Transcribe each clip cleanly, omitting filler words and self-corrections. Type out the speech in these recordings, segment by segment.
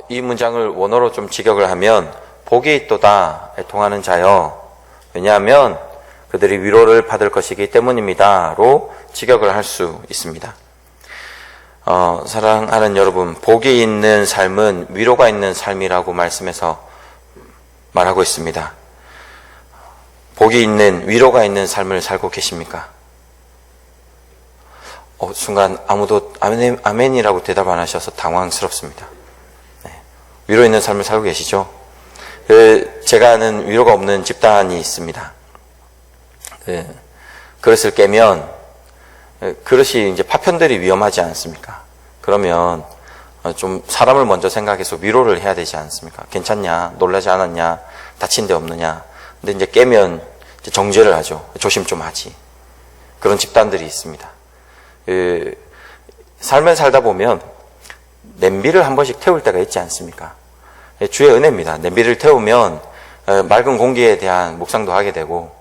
이 문장을 원어로 좀 직역을 하면 복이 있도다 애통하는 자여, 왜냐하면 그들이 위로를 받을 것이기 때문입니다로 직역을 할 수 있습니다. 사랑하는 여러분, 복이 있는 삶은 위로가 있는 삶이라고 말씀해서 말하고 있습니다. 복이 있는, 위로가 있는 삶을 살고 계십니까? 순간 아무도 아멘이라고 대답 안 하셔서 당황스럽습니다. 네. 위로 있는 삶을 살고 계시죠? 제가 아는 위로가 없는 집단이 있습니다. 그릇을 깨면 그릇이 이제 파편들이 위험하지 않습니까? 그러면 좀 사람을 먼저 생각해서 위로를 해야 되지 않습니까? 괜찮냐? 놀라지 않았냐? 다친 데 없느냐? 근데 이제 깨면 이제 정죄를 하죠. 조심 좀 하지. 그런 집단들이 있습니다. 삶을 살다 보면 냄비를 한 번씩 태울 때가 있지 않습니까? 주의 은혜입니다. 냄비를 태우면 맑은 공기에 대한 묵상도 하게 되고,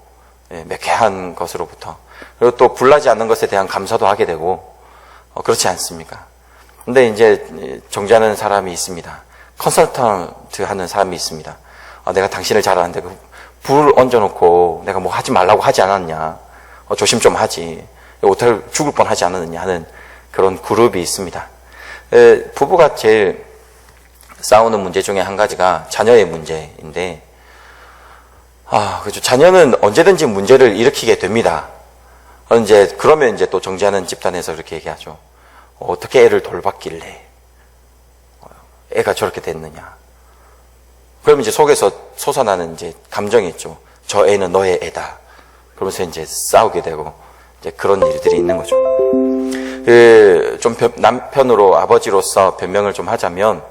매캐한 것으로부터, 그리고 또 불나지 않는 것에 대한 감사도 하게 되고, 그렇지 않습니까? 근데 이제 정죄하는 사람이 있습니다. 컨설턴트 하는 사람이 있습니다. 내가 당신을 잘 아는데 불 얹어놓고 내가 뭐 하지 말라고 하지 않았냐? 조심 좀 하지. 오탈 죽을 뻔하지 않았느냐 하는 그런 그룹이 있습니다. 부부가 제일 싸우는 문제 중에 한 가지가 자녀의 문제인데, 그죠. 자녀는 언제든지 문제를 일으키게 됩니다. 그러면 이제 또 정죄하는 집단에서 이렇게 얘기하죠. 어떻게 애를 돌봤길래 애가 저렇게 됐느냐. 그러면 이제 속에서 솟아나는 이제 감정이 있죠. 저 애는 너의 애다. 그러면서 이제 싸우게 되고, 이제 그런 일들이 있는 거죠. 좀 남편으로, 아버지로서 변명을 좀 하자면,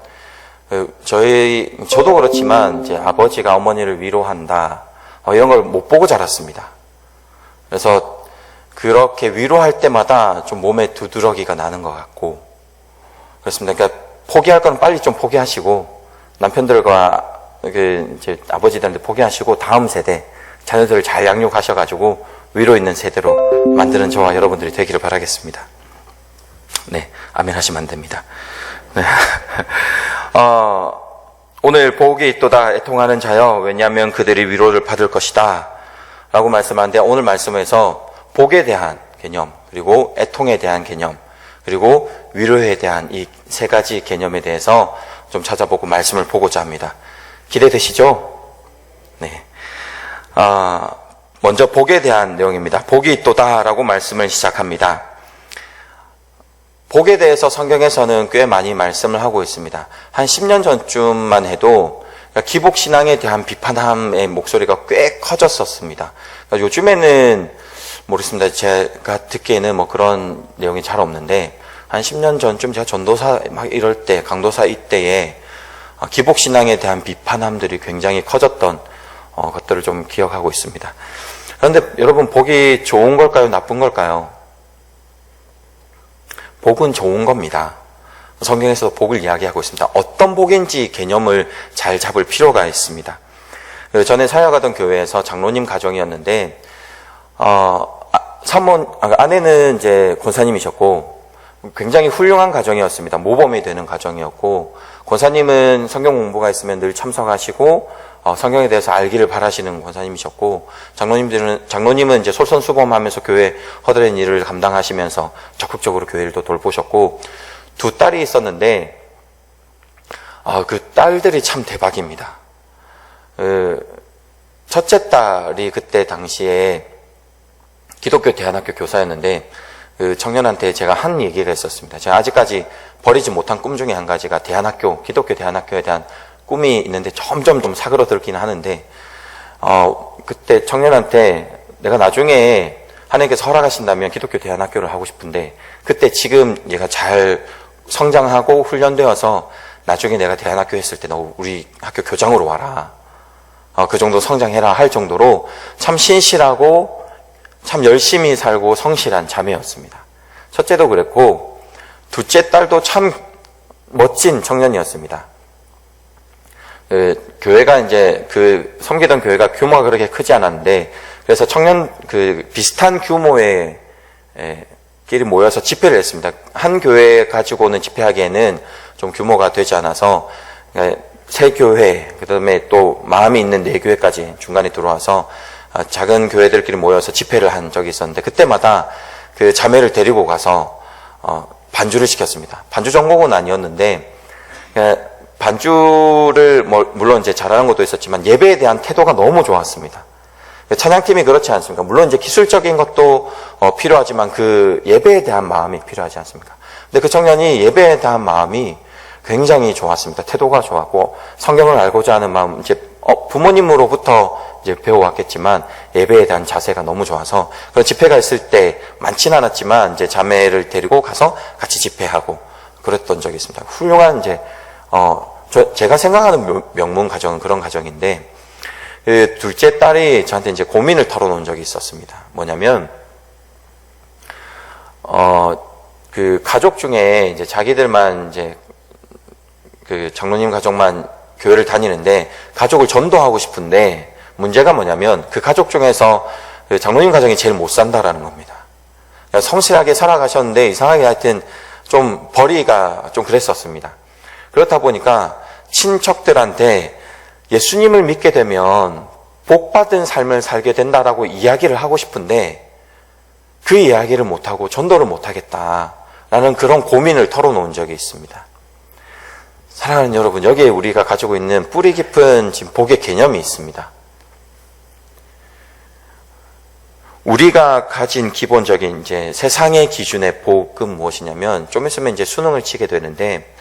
저도 그렇지만 이제 아버지가 어머니를 위로한다, 이런 걸 못 보고 자랐습니다. 그래서 그렇게 위로할 때마다 좀 몸에 두드러기가 나는 것 같고 그렇습니다. 그러니까 포기할 건 빨리 좀 포기하시고, 남편들과 이제 아버지들한테 포기하시고 다음 세대 자녀들을 잘 양육하셔가지고 위로 있는 세대로 만드는 저와 여러분들이 되기를 바라겠습니다. 네, 아멘 하시면 안 됩니다. 네. 오늘 복이 있도다 애통하는 자여, 왜냐하면 그들이 위로를 받을 것이다 라고 말씀하는데, 오늘 말씀에서 복에 대한 개념, 그리고 애통에 대한 개념, 그리고 위로에 대한 이 세 가지 개념에 대해서 좀 찾아보고 말씀을 보고자 합니다. 기대되시죠? 네. 먼저 복에 대한 내용입니다. 복이 있도다 라고 말씀을 시작합니다. 복에 대해서 성경에서는 꽤 많이 말씀을 하고 있습니다. 한 10년 전쯤만 해도 기복신앙에 대한 비판함의 목소리가 꽤 커졌었습니다. 요즘에는 모르겠습니다. 제가 듣기에는 뭐 그런 내용이 잘 없는데, 한 10년 전쯤 제가 전도사 막 이럴 때, 강도사 이때에 기복신앙에 대한 비판함들이 굉장히 커졌던 것들을 좀 기억하고 있습니다. 그런데 여러분, 복이 좋은 걸까요? 나쁜 걸까요? 복은 좋은 겁니다. 성경에서 복을 이야기하고 있습니다. 어떤 복인지 개념을 잘 잡을 필요가 있습니다. 전에 사역하던 교회에서 장로님 가정이었는데, 아내는 이제 권사님이셨고, 굉장히 훌륭한 가정이었습니다. 모범이 되는 가정이었고, 권사님은 성경 공부가 있으면 늘 참석하시고, 성경에 대해서 알기를 바라시는 권사님이셨고, 장로님은 이제 솔선수범하면서 교회 허드렛 일을 감당하시면서 적극적으로 교회를 또 돌보셨고, 두 딸이 있었는데, 그 딸들이 참 대박입니다. 첫째 딸이 그때 당시에 기독교 대안학교 교사였는데, 그 청년한테 제가 한 얘기가 있었습니다. 제가 아직까지 버리지 못한 꿈 중에 한 가지가 기독교 대안학교에 대한 꿈이 있는데 점점 좀 사그러들긴 하는데, 그때 청년한테 내가 나중에 하나님께서 허락하신다면 기독교 대안학교를 하고 싶은데, 그때 지금 얘가 잘 성장하고 훈련되어서 나중에 내가 대안학교 했을 때 너 우리 학교 교장으로 와라. 그 정도 성장해라 할 정도로 참 신실하고 참 열심히 살고 성실한 자매였습니다. 첫째도 그랬고, 둘째 딸도 참 멋진 청년이었습니다. 교회가 이제 섬기던 교회가 규모가 그렇게 크지 않았는데, 그래서 비슷한 규모의 끼리 모여서 집회를 했습니다. 한 교회 가지고는 집회하기에는 좀 규모가 되지 않아서 새 교회, 그 다음에 또 마음이 있는 네 교회까지 중간에 들어와서 작은 교회들끼리 모여서 집회를 한 적이 있었는데, 그때마다 그 자매를 데리고 가서 반주를 시켰습니다. 반주 전공은 아니었는데 반주를 물론 이제 잘하는 것도 있었지만 예배에 대한 태도가 너무 좋았습니다. 찬양팀이 그렇지 않습니까? 물론 이제 기술적인 것도 필요하지만 그 예배에 대한 마음이 필요하지 않습니까? 근데 그 청년이 예배에 대한 마음이 굉장히 좋았습니다. 태도가 좋았고 성경을 알고자 하는 마음, 이제 부모님으로부터 이제 배워왔겠지만 예배에 대한 자세가 너무 좋아서 그런 집회가 있을 때 많지는 않았지만 이제 자매를 데리고 가서 같이 집회하고 그랬던 적이 있습니다. 훌륭한 이제 제가 생각하는 명문 가정은 그런 가정인데, 그 둘째 딸이 저한테 이제 고민을 털어놓은 적이 있었습니다. 뭐냐면 그 가족 중에 이제 자기들만 이제 그 장로님 가족만 교회를 다니는데 가족을 전도하고 싶은데 문제가 뭐냐면 그 가족 중에서 그 장로님 가정이 제일 못 산다라는 겁니다. 그러니까 성실하게 살아가셨는데 이상하게 하여튼 좀 벌이가 좀 그랬었습니다. 그렇다 보니까 친척들한테 예수님을 믿게 되면 복받은 삶을 살게 된다라고 이야기를 하고 싶은데 그 이야기를 못하고 전도를 못하겠다라는 그런 고민을 털어놓은 적이 있습니다. 사랑하는 여러분, 여기에 우리가 가지고 있는 뿌리 깊은 지금 복의 개념이 있습니다. 우리가 가진 기본적인 이제 세상의 기준의 복은 무엇이냐면, 좀 있으면 이제 수능을 치게 되는데,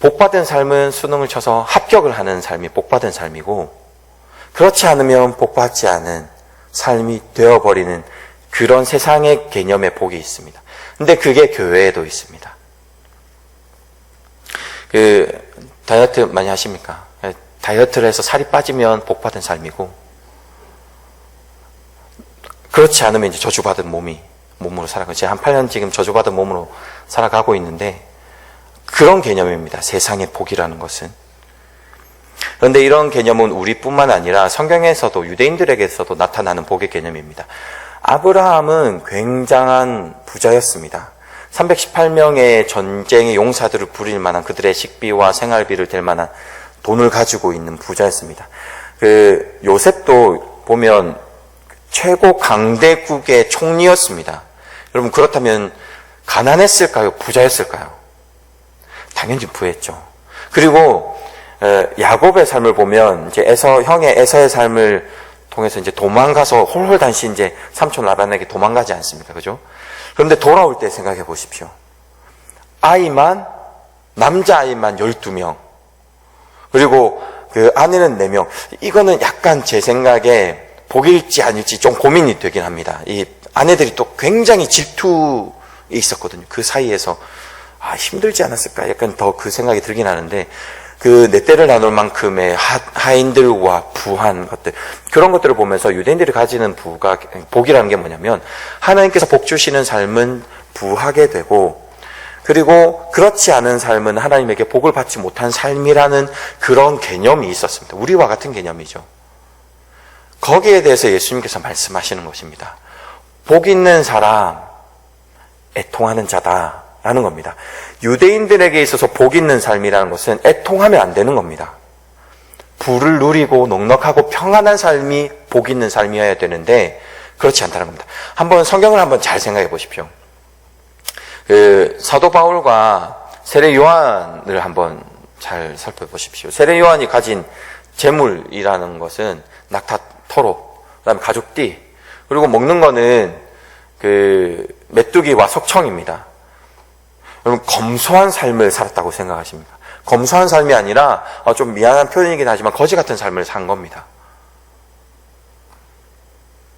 복받은 삶은 수능을 쳐서 합격을 하는 삶이 복받은 삶이고, 그렇지 않으면 복받지 않은 삶이 되어버리는 그런 세상의 개념의 복이 있습니다. 근데 그게 교회에도 있습니다. 다이어트 많이 하십니까? 다이어트를 해서 살이 빠지면 복받은 삶이고, 그렇지 않으면 이제 저주받은 몸으로 살아가고, 제가 한 8년 지금 저주받은 몸으로 살아가고 있는데, 그런 개념입니다. 세상의 복이라는 것은. 그런데 이런 개념은 우리뿐만 아니라 성경에서도, 유대인들에게서도 나타나는 복의 개념입니다. 아브라함은 굉장한 부자였습니다. 318명의 전쟁의 용사들을 부릴 만한, 그들의 식비와 생활비를 댈 만한 돈을 가지고 있는 부자였습니다. 요셉도 보면 최고 강대국의 총리였습니다. 여러분, 그렇다면 가난했을까요? 부자였을까요? 당연히 부했죠. 그리고 야곱의 삶을 보면 이제 형의 에서의 삶을 통해서 이제 도망가서 홀홀단시 이제 삼촌 라반에게 도망가지 않습니까? 그죠? 그런데 돌아올 때 생각해 보십시오. 남자아이만 12명. 그리고 그 아내는 4명. 이거는 약간 제 생각에 복일지 아닐지 좀 고민이 되긴 합니다. 이 아내들이 또 굉장히 질투에 있었거든요. 그 사이에서 힘들지 않았을까? 약간 더 그 생각이 들긴 하는데, 그 내 때를 나눌 만큼의 하인들과 부한 것들, 그런 것들을 보면서 유대인들이 가지는 복이라는 게 뭐냐면, 하나님께서 복 주시는 삶은 부하게 되고, 그리고 그렇지 않은 삶은 하나님에게 복을 받지 못한 삶이라는 그런 개념이 있었습니다. 우리와 같은 개념이죠. 거기에 대해서 예수님께서 말씀하시는 것입니다. 복 있는 사람, 애통하는 자다라는 겁니다. 유대인들에게 있어서 복 있는 삶이라는 것은 애통하면 안 되는 겁니다. 부를 누리고 넉넉하고 평안한 삶이 복 있는 삶이어야 되는데 그렇지 않다는 겁니다. 한번 성경을 한번 잘 생각해 보십시오. 사도 바울과 세례 요한을 한번 잘 살펴보십시오. 세례 요한이 가진 재물이라는 것은 낙타, 토록, 그다음에 가죽띠, 그리고 먹는 거는 메뚜기와 석청입니다. 여러분, 검소한 삶을 살았다고 생각하십니까? 검소한 삶이 아니라 좀 미안한 표현이긴 하지만 거지 같은 삶을 산 겁니다.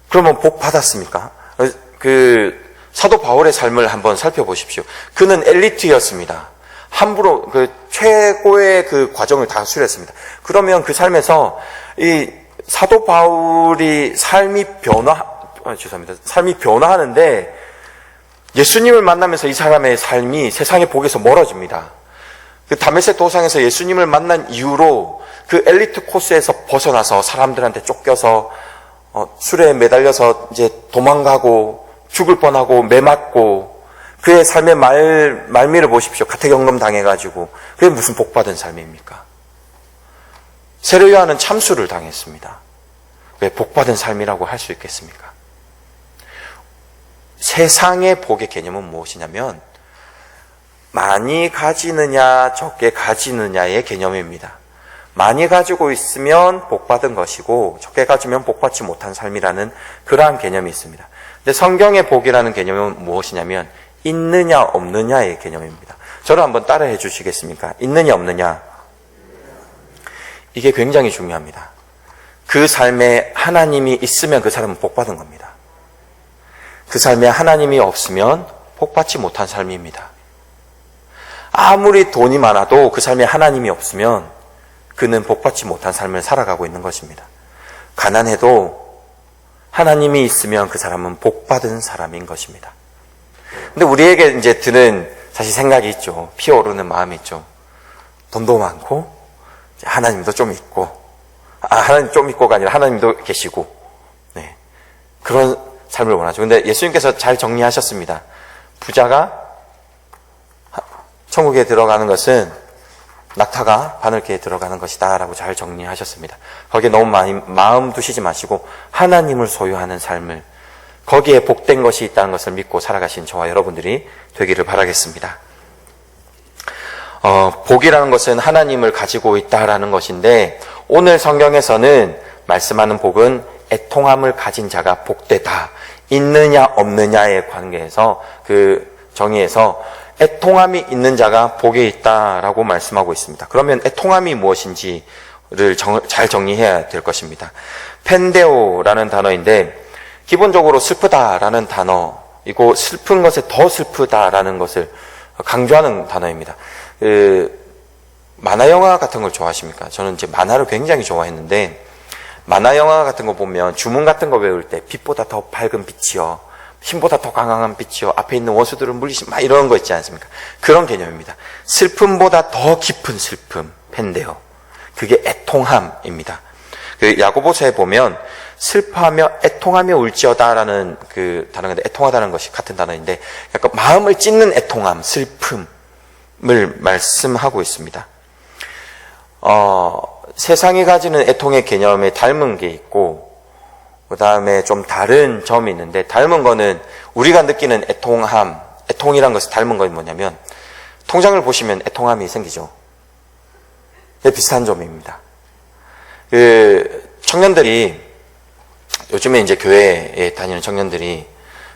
그러면 복 받았습니까? 사도 바울의 삶을 한번 살펴보십시오. 그는 엘리트였습니다. 함부로 최고의 과정을 다 수료했습니다. 그러면 그 삶에서 이 사도 바울이 삶이 변화하는데 예수님을 만나면서 이 사람의 삶이 세상의 복에서 멀어집니다. 다메섹 도상에서 예수님을 만난 이후로 그 엘리트 코스에서 벗어나서 사람들한테 쫓겨서 술에 매달려서 이제 도망가고 죽을 뻔하고 매맞고 그의 삶의 말미를 보십시오. 가택연금 당해가지고. 그게 무슨 복받은 삶입니까? 세례요한은 참수를 당했습니다. 왜 복받은 삶이라고 할 수 있겠습니까? 세상의 복의 개념은 무엇이냐면 많이 가지느냐 적게 가지느냐의 개념입니다. 많이 가지고 있으면 복받은 것이고 적게 가지면 복받지 못한 삶이라는 그러한 개념이 있습니다. 근데 성경의 복이라는 개념은 무엇이냐면 있느냐 없느냐의 개념입니다. 저를 한번 따라해 주시겠습니까? 있느냐 없느냐. 이게 굉장히 중요합니다. 그 삶에 하나님이 있으면 그 사람은 복받은 겁니다. 그 삶에 하나님이 없으면 복받지 못한 삶입니다. 아무리 돈이 많아도 그 삶에 하나님이 없으면 그는 복받지 못한 삶을 살아가고 있는 것입니다. 가난해도 하나님이 있으면 그 사람은 복받은 사람인 것입니다. 근데 우리에게 이제 드는 사실 생각이 있죠. 피어오르는 마음이 있죠. 돈도 많고 하나님도 좀 있고, 하나님 좀 있고가 아니라 하나님도 계시고, 네, 그런 삶을 원하죠. 근데 예수님께서 잘 정리하셨습니다. 부자가 천국에 들어가는 것은 낙타가 바늘개에 들어가는 것이다 라고 잘 정리하셨습니다. 거기에 너무 많이 마음 두시지 마시고 하나님을 소유하는 삶을, 거기에 복된 것이 있다는 것을 믿고 살아가신 저와 여러분들이 되기를 바라겠습니다. 복이라는 것은 하나님을 가지고 있다라는 것인데, 오늘 성경에서는 말씀하는 복은 애통함을 가진 자가 복되다, 있느냐 없느냐의 관계에서, 그 정의에서 애통함이 있는 자가 복에 있다라고 말씀하고 있습니다. 그러면 애통함이 무엇인지를 잘 정리해야 될 것입니다. 펜데오라는 단어인데, 기본적으로 슬프다라는 단어이고 슬픈 것에 더 슬프다라는 것을 강조하는 단어입니다. 만화 영화 같은 걸 좋아하십니까? 저는 이제 만화를 굉장히 좋아했는데, 만화 영화 같은 거 보면 주문 같은 거 외울 때 빛보다 더 밝은 빛이요, 힘보다 더 강한 빛이요, 앞에 있는 원수들을 물리시, 막 이런 거 있지 않습니까? 그런 개념입니다. 슬픔보다 더 깊은 슬픔, 펜데오. 그게 애통함입니다. 그 야고보서에 보면 슬퍼하며 애통하며 울지어다라는 그 단어인데, 애통하다는 것이 같은 단어인데 약간 마음을 찢는 애통함, 슬픔을 말씀하고 있습니다. 세상이 가지는 애통의 개념에 닮은 게 있고, 그 다음에 좀 다른 점이 있는데, 닮은 거는 우리가 느끼는 애통함, 애통이란 것이 닮은 건 뭐냐면, 통장을 보시면 애통함이 생기죠. 비슷한 점입니다. 청년들이, 요즘에 이제 교회에 다니는 청년들이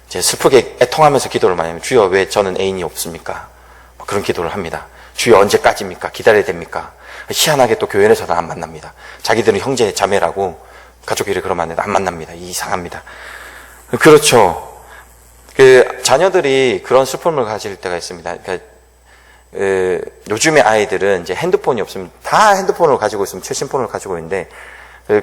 이제 슬프게 애통하면서 기도를 많이 하면, 주여 왜 저는 애인이 없습니까? 그런 기도를 합니다. 주여 언제까지입니까? 기다려야 됩니까? 희한하게 또 교회에서는 안 만납니다. 자기들은 형제 자매라고 가족끼리 그러면 안 만납니다. 이상합니다. 그렇죠. 자녀들이 그런 슬픔을 가질 때가 있습니다. 요즘의 아이들은 이제 핸드폰이 없으면 다 핸드폰을 가지고 있으면 최신폰을 가지고 있는데,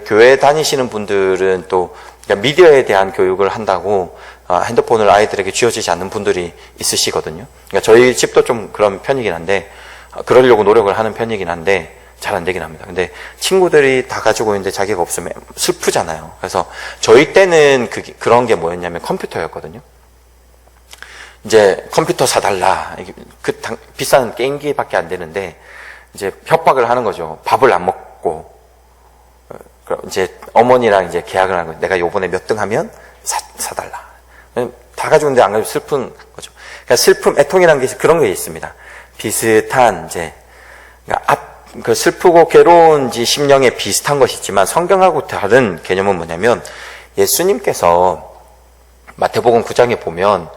교회 다니시는 분들은 또 미디어에 대한 교육을 한다고 핸드폰을 아이들에게 쥐어지지 않는 분들이 있으시거든요. 그러니까 저희 집도 좀 그런 편이긴 한데, 그러려고 노력을 하는 편이긴 한데 잘 안 되긴 합니다. 근데 친구들이 다 가지고 있는데 자기가 없으면 슬프잖아요. 그래서 저희 때는 그런 게 뭐였냐면 컴퓨터였거든요. 이제 컴퓨터 사달라, 비싼 게임기밖에 안 되는데 이제 협박을 하는 거죠. 밥을 안 먹고, 이제 어머니랑 이제 계약을 하는 거예요. 내가 요번에 몇 등 하면 사달라. 다 가지고 있는데 안 가지고 슬픈 거죠. 그러니까 슬픔, 애통이라는 게 그런 게 있습니다. 비슷한 이제, 그 슬프고 괴로운지 심령에 비슷한 것이 있지만 성경하고 다른 개념은 뭐냐면, 예수님께서 마태복음 9장에 보면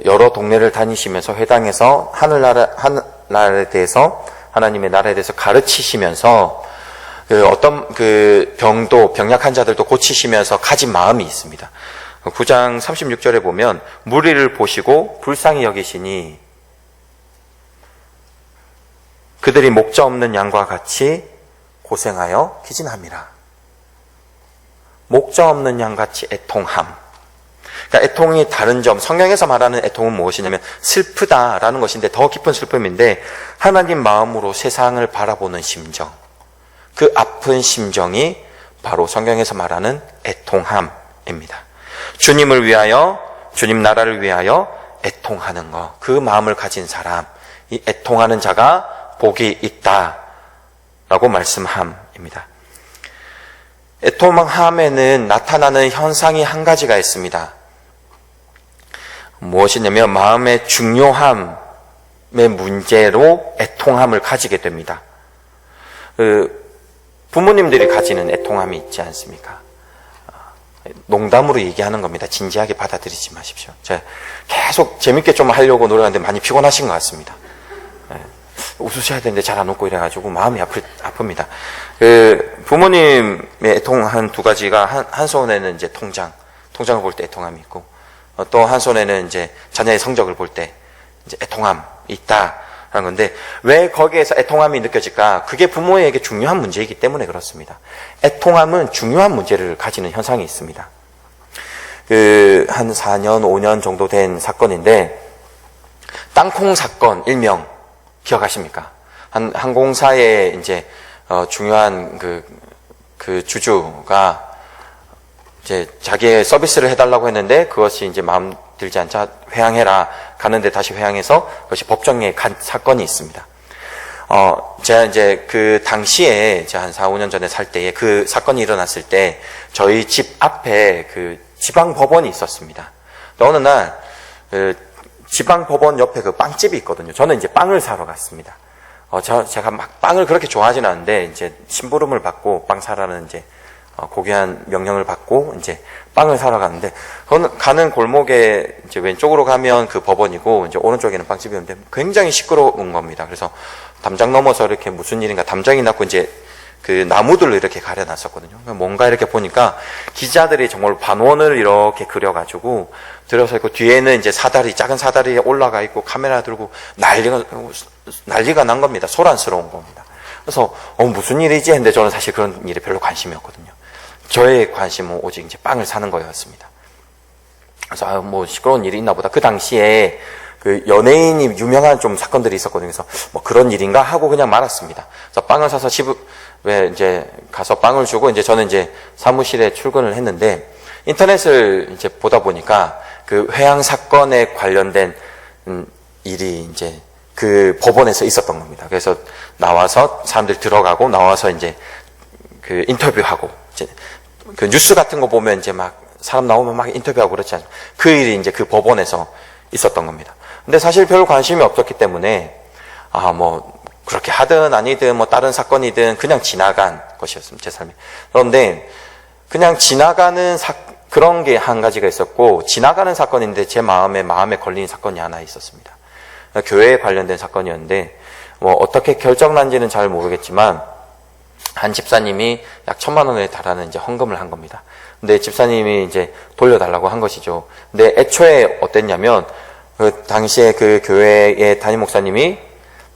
여러 동네를 다니시면서 회당에서 하늘나라에 대해서, 하나님의 나라에 대해서 가르치시면서 어떤 병약한 자들도 고치시면서 가진 마음이 있습니다. 9장 36절에 보면 무리를 보시고 불쌍히 여기시니 그들이 목자 없는 양과 같이 고생하여 기진함이라. 목자 없는 양같이 애통함. 그러니까 애통이 다른 점, 성경에서 말하는 애통은 무엇이냐면 슬프다라는 것인데, 더 깊은 슬픔인데 하나님 마음으로 세상을 바라보는 심정, 그 아픈 심정이 바로 성경에서 말하는 애통함입니다. 주님을 위하여, 주님 나라를 위하여 애통하는 거, 그 마음을 가진 사람, 이 애통하는 자가 복이 있다라고 말씀함입니다. 애통함에는 나타나는 현상이 한 가지가 있습니다. 무엇이냐면 마음의 중요함의 문제로 애통함을 가지게 됩니다. 부모님들이 가지는 애통함이 있지 않습니까? 농담으로 얘기하는 겁니다. 진지하게 받아들이지 마십시오. 제가 계속 재밌게 좀 하려고 노력하는데 많이 피곤하신 것 같습니다. 웃으셔야 되는데 잘 안 웃고 이래가지고 마음이 아픕니다. 부모님의 애통 한 두 가지가 한 손에는 이제 통장을 볼 때 애통함이 있고, 또 한 손에는 이제 자녀의 성적을 볼 때 이제 애통함이 있다라는 건데, 왜 거기에서 애통함이 느껴질까? 그게 부모에게 중요한 문제이기 때문에 그렇습니다. 애통함은 중요한 문제를 가지는 현상이 있습니다. 한 4년, 5년 정도 된 사건인데, 땅콩 사건 일명 기억하십니까? 항공사의 이제 중요한 그 주주가 이제 자기의 서비스를 해달라고 했는데 그것이 이제 마음 들지 않자 회항해라 가는데 다시 회항해서 그것이 법정에 간 사건이 있습니다. 제가 이제 그 당시에 제가 한 4, 5년 전에 살 때에 그 사건이 일어났을 때 저희 집 앞에 그 지방법원이 있었습니다. 어느 날 지방법원 옆에 그 빵집이 있거든요. 저는 이제 빵을 사러 갔습니다. 제가 막 빵을 그렇게 좋아하지는 않은데, 이제 심부름을 받고 빵 사라는 이제, 고귀한 명령을 받고 이제 빵을 사러 갔는데, 가는 골목에 이제 왼쪽으로 가면 그 법원이고, 이제 오른쪽에는 빵집이었는데 굉장히 시끄러운 겁니다. 그래서 담장 넘어서 이렇게 무슨 일인가 담장이 났고 이제 그 나무들로 이렇게 가려놨었거든요. 뭔가 이렇게 보니까 기자들이 정말 반원을 이렇게 그려가지고 들어서 있고, 뒤에는 이제 작은 사다리에 올라가 있고 카메라 들고 난리가 난 겁니다. 소란스러운 겁니다. 그래서 무슨 일이지 했는데 저는 사실 그런 일에 별로 관심이 없거든요. 저의 관심은 오직 이제 빵을 사는 거였습니다. 그래서 뭐 시끄러운 일이 있나 보다. 그 당시에 그 연예인이 유명한 좀 사건들이 있었거든요. 그래서 뭐 그런 일인가 하고 그냥 말았습니다. 그래서 빵을 사서 왜 이제 가서 빵을 주고, 이제 저는 이제 사무실에 출근을 했는데, 인터넷을 이제 보다 보니까 그 회항 사건에 관련된 일이 이제 그 법원에서 있었던 겁니다. 그래서 나와서 사람들 들어가고 나와서 이제 그 인터뷰하고, 이제 그 뉴스 같은 거 보면 이제 막 사람 나오면 막 인터뷰하고 그렇지 않습니까? 그 일이 이제 그 법원에서 있었던 겁니다. 근데 사실 별 관심이 없었기 때문에 뭐 그렇게 하든 아니든 뭐 다른 사건이든 그냥 지나간 것이었습니다. 제 삶에. 그런데 그냥 지나가는 그런 게 한 가지가 있었고, 지나가는 사건인데 제 마음에 걸린 사건이 하나 있었습니다. 교회에 관련된 사건이었는데, 뭐 어떻게 결정난지는 잘 모르겠지만 한 집사님이 약 1,000만 원에 달하는 이제 헌금을 한 겁니다. 근데 집사님이 이제 돌려달라고 한 것이죠. 근데 애초에 어땠냐면, 그 당시에 그 교회의 담임 목사님이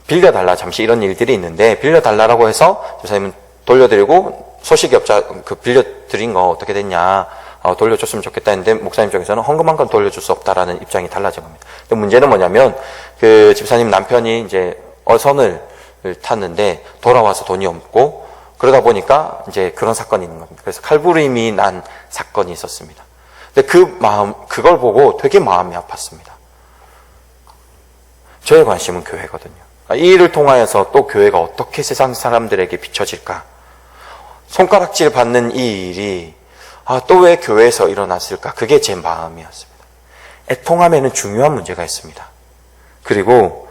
빌려달라, 잠시 이런 일들이 있는데 빌려달라고 해서 집사님은 돌려드리고, 소식이 없자 그 빌려드린 거 어떻게 됐냐, 돌려줬으면 좋겠다 했는데 목사님 쪽에서는 헌금한 건 돌려줄 수 없다라는 입장이 달라진 겁니다. 근데 문제는 뭐냐면 그 집사님 남편이 이제 어선을 탔는데 돌아와서 돈이 없고, 그러다 보니까 이제 그런 사건이 있는 겁니다. 그래서 칼부림이 난 사건이 있었습니다. 근데 그걸 보고 되게 마음이 아팠습니다. 저의 관심은 교회거든요. 이 일을 통하여서 또 교회가 어떻게 세상 사람들에게 비춰질까? 손가락질 받는 이 일이 또 왜 교회에서 일어났을까? 그게 제 마음이었습니다. 애통함에는 중요한 문제가 있습니다. 그리고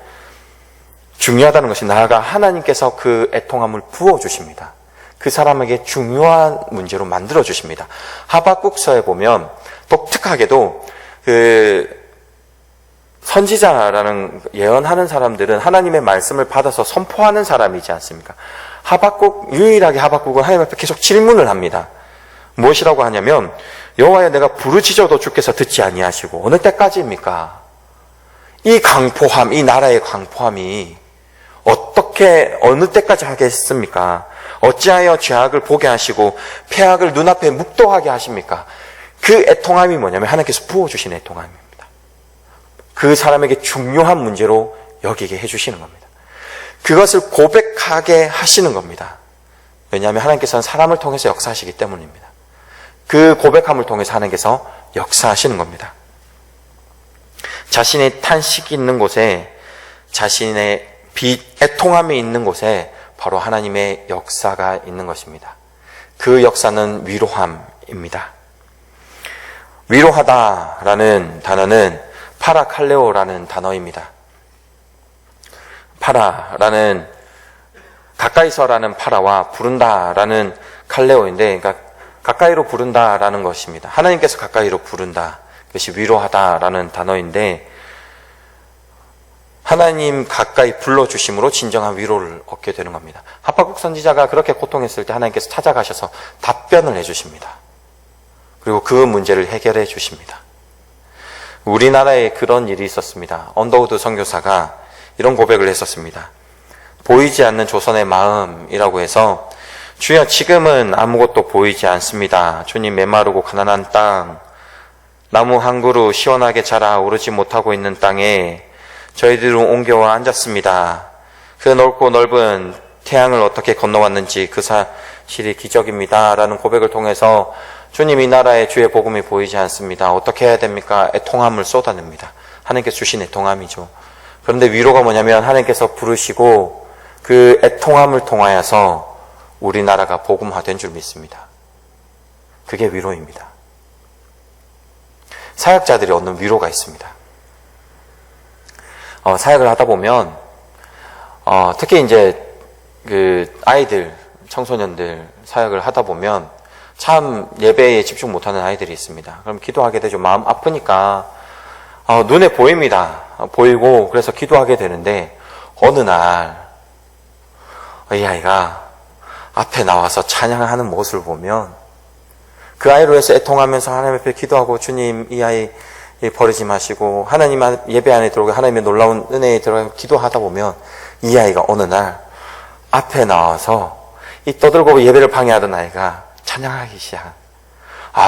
중요하다는 것이 나아가 하나님께서 그 애통함을 부어주십니다. 그 사람에게 중요한 문제로 만들어주십니다. 하박국서에 보면 독특하게도 그 선지자라는 예언하는 사람들은 하나님의 말씀을 받아서 선포하는 사람이지 않습니까? 유일하게 하박국은 하나님 앞에 계속 질문을 합니다. 무엇이라고 하냐면, 여호와여, 내가 부르짖어도 주께서 듣지 아니하시고 어느 때까지입니까? 이 강포함, 이 나라의 강포함이 어떻게 어느 때까지 하겠습니까? 어찌하여 죄악을 보게 하시고 폐악을 눈앞에 묵도하게 하십니까? 그 애통함이 뭐냐면 하나님께서 부어주신 애통함입니다. 그 사람에게 중요한 문제로 여기게 해주시는 겁니다. 그것을 고백하게 하시는 겁니다. 왜냐하면 하나님께서는 사람을 통해서 역사하시기 때문입니다. 그 고백함을 통해서 하나님께서 역사하시는 겁니다. 자신의 탄식이 있는 곳에, 자신의 애통함이 있는 곳에 바로 하나님의 역사가 있는 것입니다. 그 역사는 위로함입니다. 위로하다라는 단어는 파라칼레오라는 단어입니다. 파라라는 가까이서라는 파라와 부른다라는 칼레오인데, 그러니까 가까이로 부른다라는 것입니다. 하나님께서 가까이로 부른다. 그것이 위로하다라는 단어인데, 하나님 가까이 불러주심으로 진정한 위로를 얻게 되는 겁니다. 하박국 선지자가 그렇게 고통했을 때 하나님께서 찾아가셔서 답변을 해주십니다. 그리고 그 문제를 해결해 주십니다. 우리나라에 그런 일이 있었습니다. 언더우드 선교사가 이런 고백을 했었습니다. 보이지 않는 조선의 마음이라고 해서, 주여 지금은 아무것도 보이지 않습니다. 주님 메마르고 가난한 땅, 나무 한 그루 시원하게 자라 오르지 못하고 있는 땅에 저희들은 옮겨와 앉았습니다. 그 넓고 넓은 태양을 어떻게 건너왔는지 그 사실이 기적입니다. 라는 고백을 통해서 주님 이 나라에 주의 복음이 보이지 않습니다. 어떻게 해야 됩니까? 애통함을 쏟아냅니다. 하나님께서 주신 애통함이죠. 그런데 위로가 뭐냐면 하나님께서 부르시고 그 애통함을 통하여서 우리나라가 복음화된 줄 믿습니다. 그게 위로입니다. 사역자들이 얻는 위로가 있습니다. 사역을 하다 보면 특히 이제 그 아이들, 청소년들 사역을 하다 보면 참 예배에 집중 못하는 아이들이 있습니다. 그럼 기도하게 되죠. 마음 아프니까 눈에 보입니다. 보이고 그래서 기도하게 되는데, 어느 날 이 아이가 앞에 나와서 찬양하는 모습을 보면 그 아이로 해서 애통하면서 하나님 앞에 기도하고, 주님 이 아이 버리지 마시고 하나님 예배 안에 들어오게 하나님의 놀라운 은혜에 들어가고 기도하다 보면 이 아이가 어느 날 앞에 나와서 이 떠들고 예배를 방해하던 아이가 찬양하기 시작.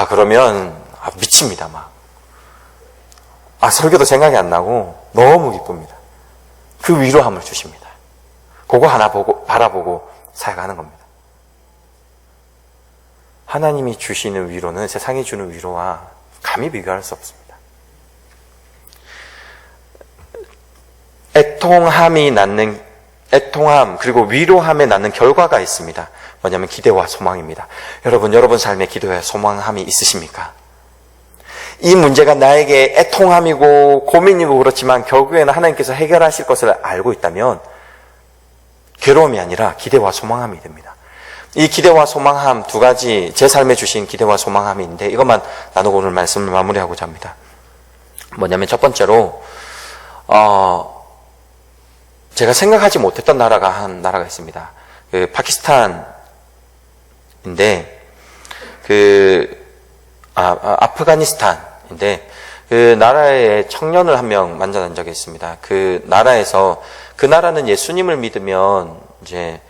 그러면 미칩니다. 막 설교도 생각이 안 나고 너무 기쁩니다. 그 위로함을 주십니다. 그거 하나 바라보고 사역하는 겁니다. 하나님이 주시는 위로는 세상이 주는 위로와 감히 비교할 수 없습니다. 애통함 그리고 위로함에 낳는 결과가 있습니다. 뭐냐면 기대와 소망입니다. 여러분 삶에 기대와 소망함이 있으십니까? 이 문제가 나에게 애통함이고 고민이고 그렇지만 결국에는 하나님께서 해결하실 것을 알고 있다면 괴로움이 아니라 기대와 소망함이 됩니다. 이 기대와 소망함 두 가지, 제 삶에 주신 기대와 소망함이 있는데 이것만 나누고 오늘 말씀을 마무리하고자 합니다. 뭐냐면 첫 번째로 제가 생각하지 못했던 한 나라가 있습니다. 그 파키스탄인데 아프가니스탄인데 그 나라의 청년을 한 명 만난 적이 있습니다. 그 나라는 예수님을 믿으면 이제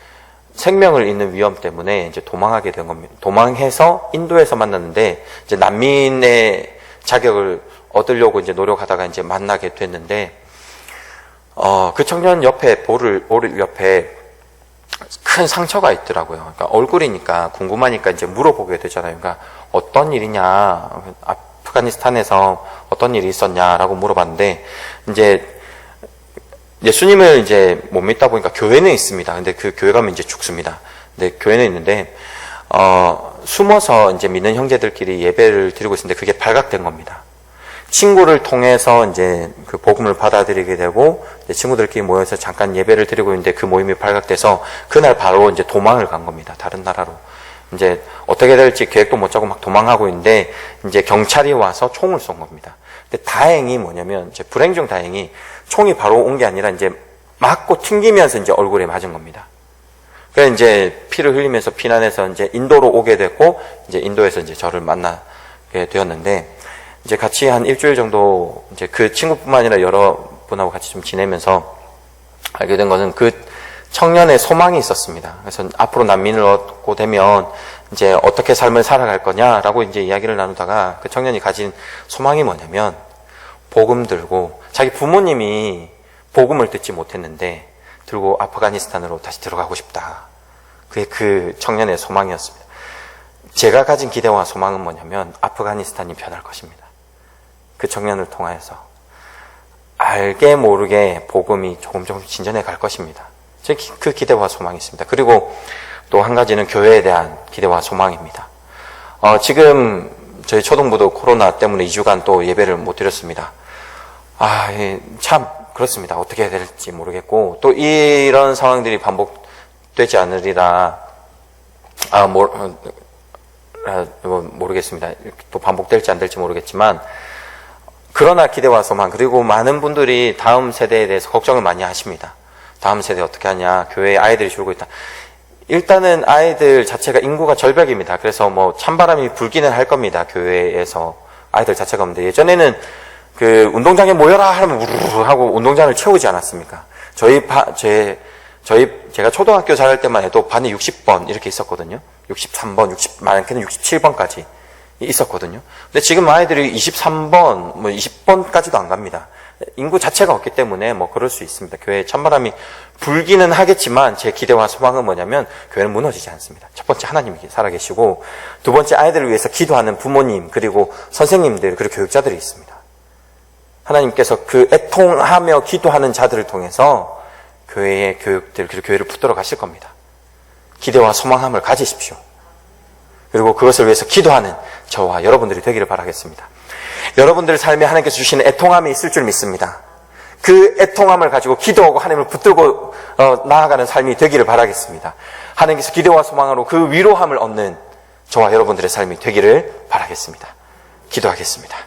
생명을 잃는 위험 때문에 이제 도망하게 된 겁니다. 도망해서 인도에서 만났는데 이제 난민의 자격을 얻으려고 이제 노력하다가 이제 만나게 됐는데, 그 청년 옆에 볼 옆에 큰 상처가 있더라고요. 그러니까 얼굴이니까 궁금하니까 이제 물어보게 되잖아요. 그러니까 어떤 일이냐, 아프가니스탄에서 어떤 일이 있었냐라고 물어봤는데, 이제 예수님을 이제 못 믿다 보니까 교회는 있습니다. 근데 그 교회 가면 이제 죽습니다. 근데 교회는 있는데, 숨어서 이제 믿는 형제들끼리 예배를 드리고 있었는데 그게 발각된 겁니다. 친구를 통해서 이제 그 복음을 받아들이게 되고, 친구들끼리 모여서 잠깐 예배를 드리고 있는데 그 모임이 발각돼서 그날 바로 이제 도망을 간 겁니다. 다른 나라로. 이제 어떻게 될지 계획도 못 짜고 막 도망하고 있는데 이제 경찰이 와서 총을 쏜 겁니다. 근데 다행히 뭐냐면, 이제 불행 중 다행히 총이 바로 온 게 아니라 이제 맞고 튕기면서 이제 얼굴에 맞은 겁니다. 그래서 이제 피를 흘리면서 피난해서 이제 인도로 오게 됐고, 이제 인도에서 이제 저를 만나게 되었는데, 이제 같이 한 일주일 정도 이제 그 친구뿐만 아니라 여러 분하고 같이 좀 지내면서 알게 된 것은 그 청년의 소망이 있었습니다. 그래서 앞으로 난민을 얻고 되면 이제 어떻게 삶을 살아갈 거냐라고 이제 이야기를 나누다가 그 청년이 가진 소망이 뭐냐면, 복음 들고, 자기 부모님이 복음을 듣지 못했는데 들고 아프가니스탄으로 다시 들어가고 싶다. 그게 그 청년의 소망이었습니다. 제가 가진 기대와 소망은 뭐냐면 아프가니스탄이 변할 것입니다. 그 청년을 통하여서 알게 모르게 복음이 조금 진전해 갈 것입니다. 그 기대와 소망이 있습니다. 그리고 또 한 가지는 교회에 대한 기대와 소망입니다. 지금 저희 초등부도 코로나 때문에 2주간 또 예배를 못 드렸습니다. 참 그렇습니다. 어떻게 해야 될지 모르겠고 또 이런 상황들이 반복되지 않으리라 모르겠습니다. 또 반복될지 안 될지 모르겠지만 그러나 기대와 소망, 그리고 많은 분들이 다음 세대에 대해서 걱정을 많이 하십니다. 다음 세대 어떻게 하냐, 교회에 아이들이 줄고 있다. 일단은 아이들 자체가 인구가 절벽입니다. 그래서 뭐 찬바람이 불기는 할 겁니다. 교회에서 아이들 자체가 없는데, 예전에는 그 운동장에 모여라 하면 우르르 하고 운동장을 채우지 않았습니까? 제가 초등학교 다닐 때만 해도 반에 60번 이렇게 있었거든요. 63번, 많게는 67번까지 있었거든요. 근데 지금 아이들이 23번, 20번까지도 안 갑니다. 인구 자체가 없기 때문에 뭐 그럴 수 있습니다. 교회에 찬바람이 불기는 하겠지만 제 기대와 소망은 뭐냐면 교회는 무너지지 않습니다. 첫 번째 하나님이 살아계시고, 두 번째 아이들을 위해서 기도하는 부모님, 그리고 선생님들, 그리고 교육자들이 있습니다. 하나님께서 그 애통하며 기도하는 자들을 통해서 교회의 교육들, 그리고 교회를 붙들어 가실 겁니다. 기대와 소망함을 가지십시오. 그리고 그것을 위해서 기도하는 저와 여러분들이 되기를 바라겠습니다. 여러분들 삶에 하나님께서 주시는 애통함이 있을 줄 믿습니다. 그 애통함을 가지고 기도하고 하나님을 붙들고 나아가는 삶이 되기를 바라겠습니다. 하나님께서 기대와 소망으로 그 위로함을 얻는 저와 여러분들의 삶이 되기를 바라겠습니다. 기도하겠습니다.